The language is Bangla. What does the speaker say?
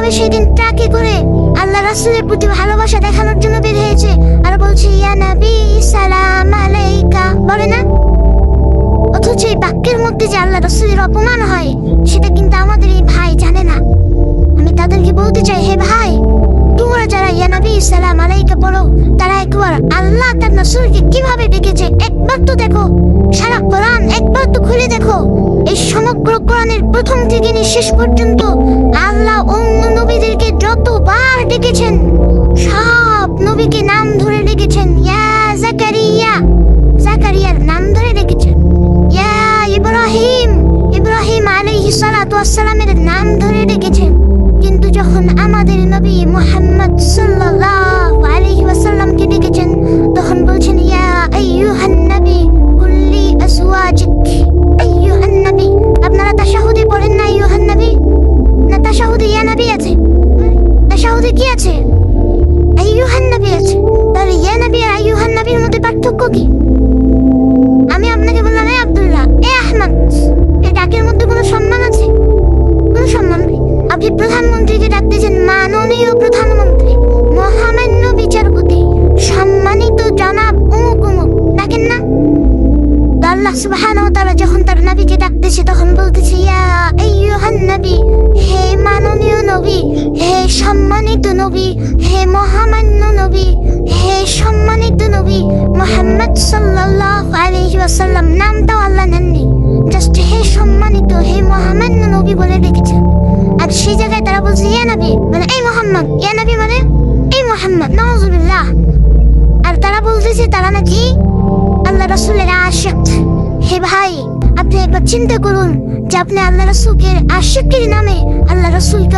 কিভাবে সেদিন ট্রাকে করে আল্লাহ রাসূলের প্রতি ভালোবাসা দেখানোর জন্য বের হয়েছে, আর বলছে ইয়া নবী সালাম আলাইকা, বলে না? অথচ এই বাক্যের মধ্যে যে আল্লাহ রাসূলের অপমান হয় সেটা কিন্তু আমাদের এই ভাই জানে না। আমি তাদেরকে বলতে চাই, হে ভাই, তোমরা যারা ইয়া নবী সালাম আলাইকা বলো, তারা একবার আল্লাহ তার রাসূলকে কিভাবে ডেকেছে একবার তো দেখো। সারা কোরআন একবার তো খুলে দেখো। এই সমগ্র কোরআনের প্রথম থেকে নিয়ে শেষ পর্যন্ত আল্লাহ অন্য নবীদেরকে যতবার ডেকেছেন সব নবীকে নাম ধরে ডেকেছেন। ইয়া জাকারিয়া, জাকারিয়ার নাম ধরে ডেকেছেন। ইয়া ইব্রাহিম, ইব্রাহিম আলাইহিস সালাতু ওয়াস সালামের নাম ধরে ডেকেছেন। কিন্তু যখন আমাদের নবী মুহাম্মদ সাল্লাল্লাহু আলাইহি ওয়াসাল্লামকে ডেকেছেন তখন বলছেন ইয়া আইয়ুহান নবী কুল্লি আজওয়াজিক, আইয়ুহান নবী। আপনারা তাশাহুদে পড়েন না আইয়ুহান নবী? না তাশাহুদে ইয়া নবী আছে? তাশাহুদে কি আছে? আইয়ুহান নবী আছে। তাহলে ইয়া নবী আর আইয়ুহান নবীর মধ্যে পার্থক্য কি? আমি আপনাকে বললাম এ আব্দুল্লাহ, এ আহমদ, এই ডাকের মধ্যে কোনো সম্মান আছে? কোনো সম্মান নেই। আপনি প্রধানমন্ত্রীকে ডাকতেছেন মাননীয় প্রধানমন্ত্রী, মহামান্য বিচারপতি, সম্মানিত জনাব অমুক অমুক, ডাকেন না? আল্লাহ সুবহানাহু ওয়া তাআলা যখন তার নবীকে ডাকতেছে তখন বলতেছে ইয়া আইয়ুহান নবী, হে মাননীয় নবী, হে সম্মানিত নবী, হে মহামান্য নবী, হে সম্মানিত নবী মুহাম্মদ সাল্লাল্লাহু আলাইহি ওয়াসাল্লাম। নামটাও আল্লাহ নেননি, জাস্ট হে সম্মানিত, হে মহামান্য নবী বলে ডেকেছেন। আর সেই জায়গায় তারা বলছে ইয়া নবী মানে এই মোহাম্মদ, ইয়া নবী মানে এই মোহাম্মদ, নাউযুবিল্লাহ। আর তারা বলতেছে তারা নাকি আল্লাহ রাসূলের আশিক। হে ভাই, আপনি একবার চিন্তা করুন যে আপনি আল্লাহ রাসূলকে আশিকের নামে আল্লাহ রাসূলকে